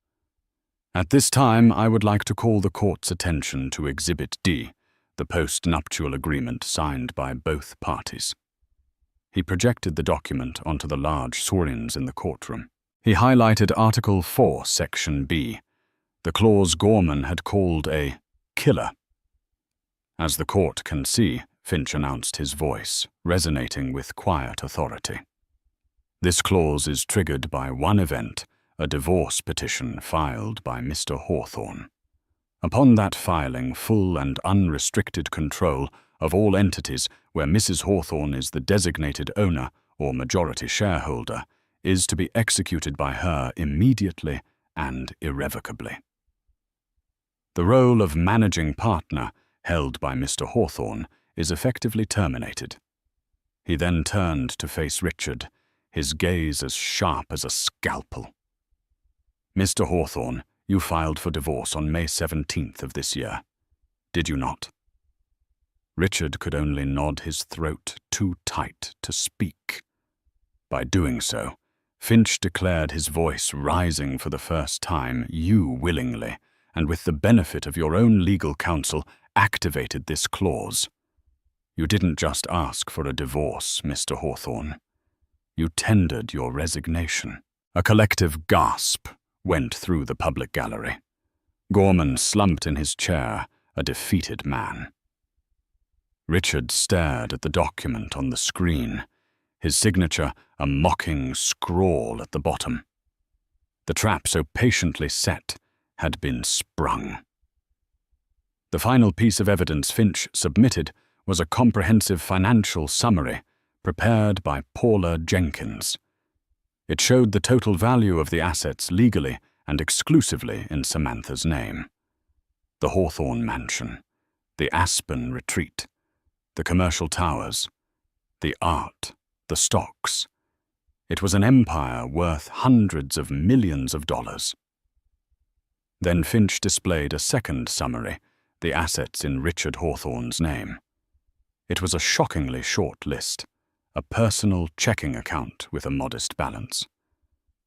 "at this time I would like to call the court's attention to Exhibit D, the post-nuptial agreement signed by both parties." He projected the document onto the large screens in the courtroom. He highlighted Article 4, Section B, the clause Gorman had called a killer. "As the court can see," Finch announced, his voice resonating with quiet authority, "this clause is triggered by one event, a divorce petition filed by Mr. Hawthorne. Upon that filing, full and unrestricted control of all entities where Mrs. Hawthorne is the designated owner or majority shareholder is to be executed by her immediately and irrevocably. The role of managing partner held by Mr. Hawthorne is effectively terminated." He then turned to face Richard, his gaze as sharp as a scalpel. "Mr. Hawthorne, you filed for divorce on May 17th of this year. Did you not?" Richard could only nod his throat too tight to speak. By doing so, Finch declared, his voice rising for the first time, "You willingly, and with the benefit of your own legal counsel, activated this clause. You didn't just ask for a divorce, Mr. Hawthorne. You tendered your resignation." A collective gasp went through the public gallery. Gorman slumped in his chair, a defeated man. Richard stared at the document on the screen, his signature a mocking scrawl at the bottom. The trap so patiently set had been sprung. The final piece of evidence Finch submitted was a comprehensive financial summary prepared by Paula Jenkins. It showed the total value of the assets legally and exclusively in Samantha's name. The Hawthorne Mansion, the Aspen Retreat, the commercial towers, the art, the stocks. It was an empire worth hundreds of millions of dollars. Then Finch displayed a second summary, the assets in Richard Hawthorne's name. It was a shockingly short list, a personal checking account with a modest balance,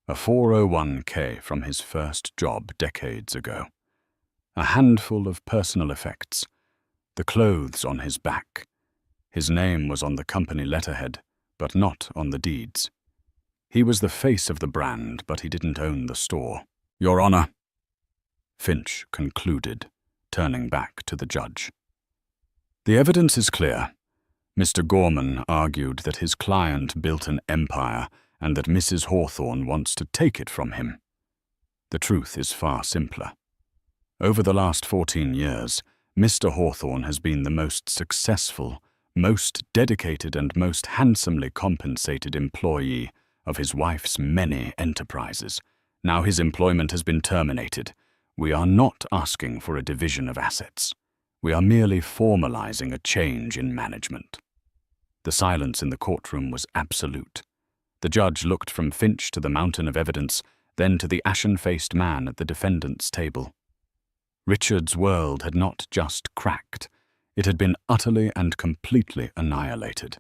a 401k from his first job decades ago, a handful of personal effects, the clothes on his back. His name was on the company letterhead, but not on the deeds. He was the face of the brand, but he didn't own the store. "Your Honor," Finch concluded, turning back to the judge. "The evidence is clear. Mr. Gorman argued that his client built an empire and that Mrs. Hawthorne wants to take it from him. The truth is far simpler. Over the last 14 years, Mr. Hawthorne has been the most successful, most dedicated and most handsomely compensated employee of his wife's many enterprises. Now his employment has been terminated. We are not asking for a division of assets. We are merely formalizing a change in management." The silence in the courtroom was absolute. The judge looked from Finch to the mountain of evidence, then to the ashen-faced man at the defendant's table. Richard's world had not just cracked. It had been utterly and completely annihilated.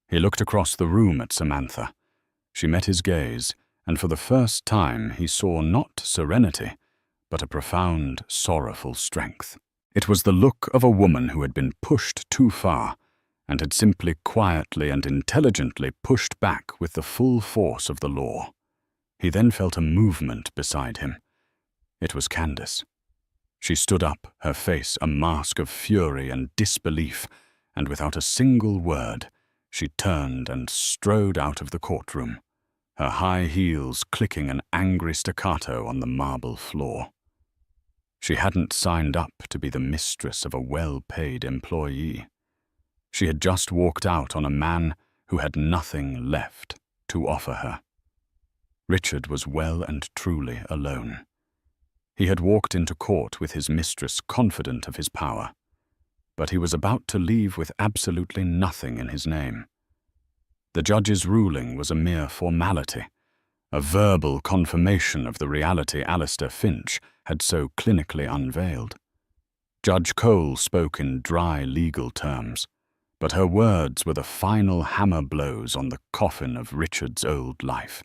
He looked across the room at Samantha. She met his gaze, and for the first time he saw not serenity, but a profound, sorrowful strength. It was the look of a woman who had been pushed too far, and had simply quietly and intelligently pushed back with the full force of the law. He then felt a movement beside him. It was Candace. She stood up, her face a mask of fury and disbelief, and without a single word, she turned and strode out of the courtroom, her high heels clicking an angry staccato on the marble floor. She hadn't signed up to be the mistress of a well-paid employee. She had just walked out on a man who had nothing left to offer her. Richard was well and truly alone. He had walked into court with his mistress confident of his power, but he was about to leave with absolutely nothing in his name. The judge's ruling was a mere formality, a verbal confirmation of the reality Alistair Finch had so clinically unveiled. Judge Cole spoke in dry legal terms, but her words were the final hammer blows on the coffin of Richard's old life.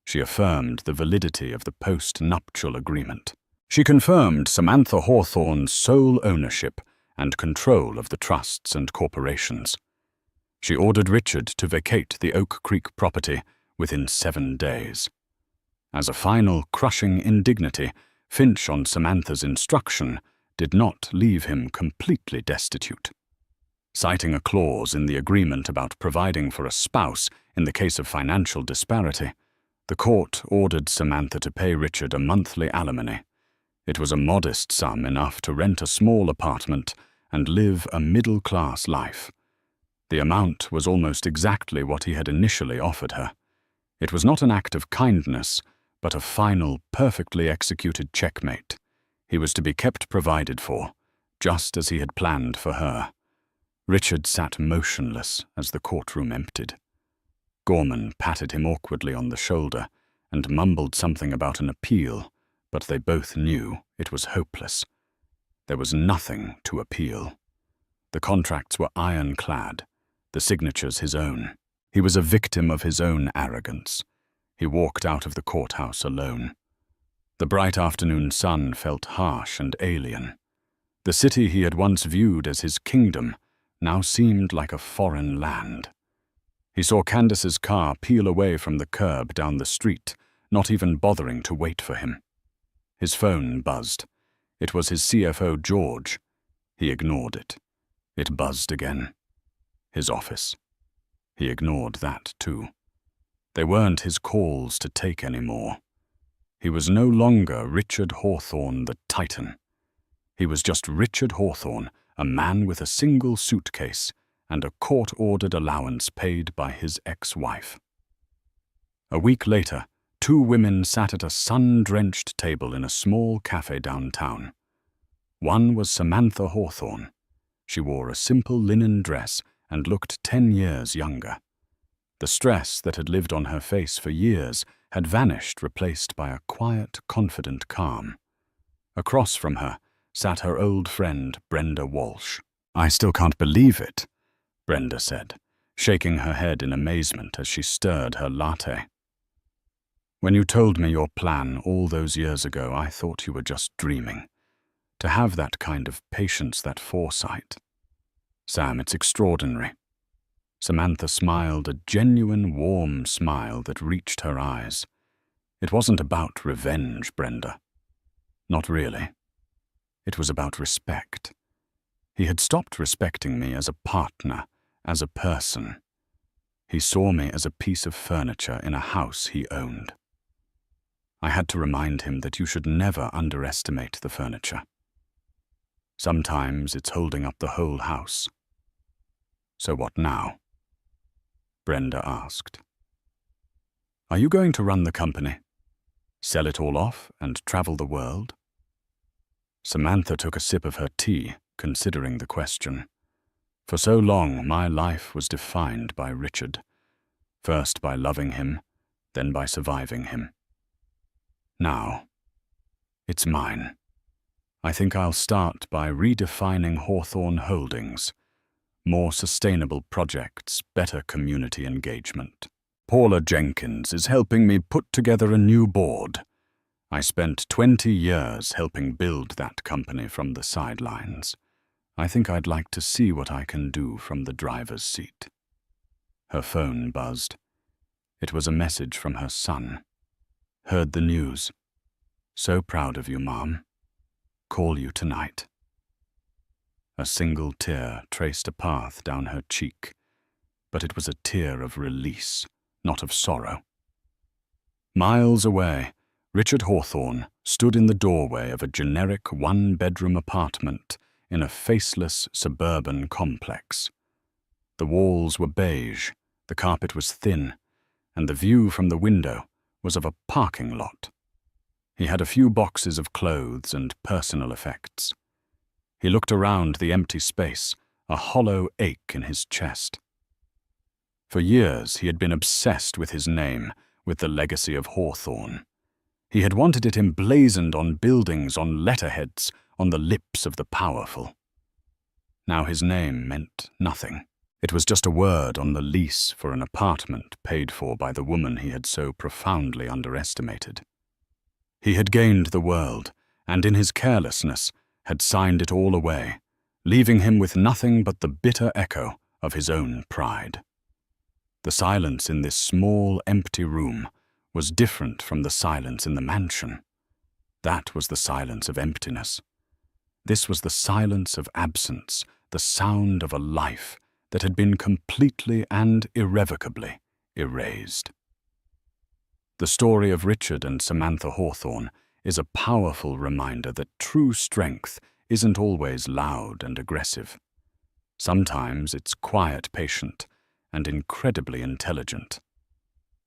She affirmed the validity of the post-nuptial agreement. She confirmed Samantha Hawthorne's sole ownership and control of the trusts and corporations. She ordered Richard to vacate the Oak Creek property within 7 days. As a final crushing indignity, Finch, on Samantha's instruction, did not leave him completely destitute. Citing a clause in the agreement about providing for a spouse in the case of financial disparity, the court ordered Samantha to pay Richard a monthly alimony. It was a modest sum, enough to rent a small apartment and live a middle-class life. The amount was almost exactly what he had initially offered her. It was not an act of kindness, but a final, perfectly executed checkmate. He was to be kept provided for, just as he had planned for her. Richard sat motionless as the courtroom emptied. Gorman patted him awkwardly on the shoulder and mumbled something about an appeal, but they both knew it was hopeless. There was nothing to appeal. The contracts were ironclad, the signatures his own. He was a victim of his own arrogance. He walked out of the courthouse alone. The bright afternoon sun felt harsh and alien. The city he had once viewed as his kingdom now seemed like a foreign land. He saw Candace's car peel away from the curb down the street, not even bothering to wait for him. His phone buzzed. It was his CFO, George. He ignored it. It buzzed again. His office. He ignored that, too. They weren't his calls to take anymore. He was no longer Richard Hawthorne the Titan. He was just Richard Hawthorne, a man with a single suitcase and a court-ordered allowance paid by his ex-wife. A week later, 2 women sat at a sun-drenched table in a small cafe downtown. One was Samantha Hawthorne. She wore a simple linen dress and looked 10 years younger. The stress that had lived on her face for years had vanished, replaced by a quiet, confident calm. Across from her sat her old friend, Brenda Walsh. "I still can't believe it," Brenda said, shaking her head in amazement as she stirred her latte. "When you told me your plan all those years ago, I thought you were just dreaming. To have that kind of patience, that foresight. Sam, it's extraordinary." Samantha smiled, a genuine, warm smile that reached her eyes. "It wasn't about revenge, Brenda. Not really. It was about respect. He had stopped respecting me as a partner, as a person. He saw me as a piece of furniture in a house he owned. I had to remind him that you should never underestimate the furniture. Sometimes it's holding up the whole house." "So what now?" Brenda asked. "Are you going to run the company? Sell it all off and travel the world?" Samantha took a sip of her tea, considering the question. For so long, my life was defined by Richard. First by loving him, then by surviving him. Now, it's mine. I think I'll start by redefining Hawthorne Holdings. More sustainable projects, better community engagement. Paula Jenkins is helping me put together a new board. I spent 20 years helping build that company from the sidelines. I think I'd like to see what I can do from the driver's seat." Her phone buzzed. It was a message from her son. "Heard the news. So proud of you, Mom. Call you tonight." A single tear traced a path down her cheek, but it was a tear of release, not of sorrow. Miles away, Richard Hawthorne stood in the doorway of a generic one-bedroom apartment in a faceless suburban complex. The walls were beige, the carpet was thin, and the view from the window was of a parking lot. He had a few boxes of clothes and personal effects. He looked around the empty space, a hollow ache in his chest. For years he had been obsessed with his name, with the legacy of Hawthorne. He had wanted it emblazoned on buildings, on letterheads, on the lips of the powerful. Now his name meant nothing. It was just a word on the lease for an apartment paid for by the woman he had so profoundly underestimated. He had gained the world, and in his carelessness had signed it all away, leaving him with nothing but the bitter echo of his own pride. The silence in this small, empty room was different from the silence in the mansion. That was the silence of emptiness. This was the silence of absence, the sound of a life that had been completely and irrevocably erased. The story of Richard and Samantha Hawthorne is a powerful reminder that true strength isn't always loud and aggressive. Sometimes it's quiet, patient, and incredibly intelligent.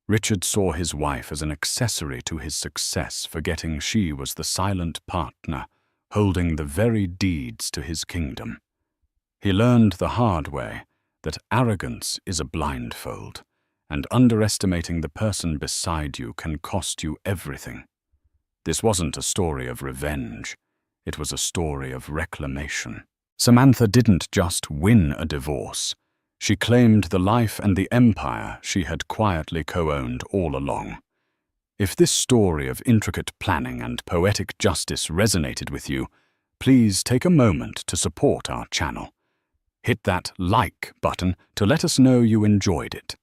Richard saw his wife as an accessory to his success, forgetting she was the silent partner, holding the very deeds to his kingdom. He learned the hard way that arrogance is a blindfold, and underestimating the person beside you can cost you everything. This wasn't a story of revenge. It was a story of reclamation. Samantha didn't just win a divorce. She claimed the life and the empire she had quietly co-owned all along. If this story of intricate planning and poetic justice resonated with you, please take a moment to support our channel. Hit that like button to let us know you enjoyed it.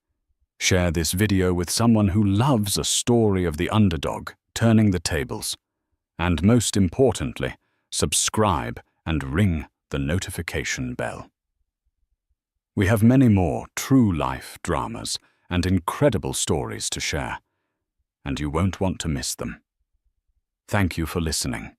Share this video with someone who loves a story of the underdog turning the tables. And most importantly, subscribe and ring the notification bell. We have many more true life dramas and incredible stories to share, and you won't want to miss them. Thank you for listening.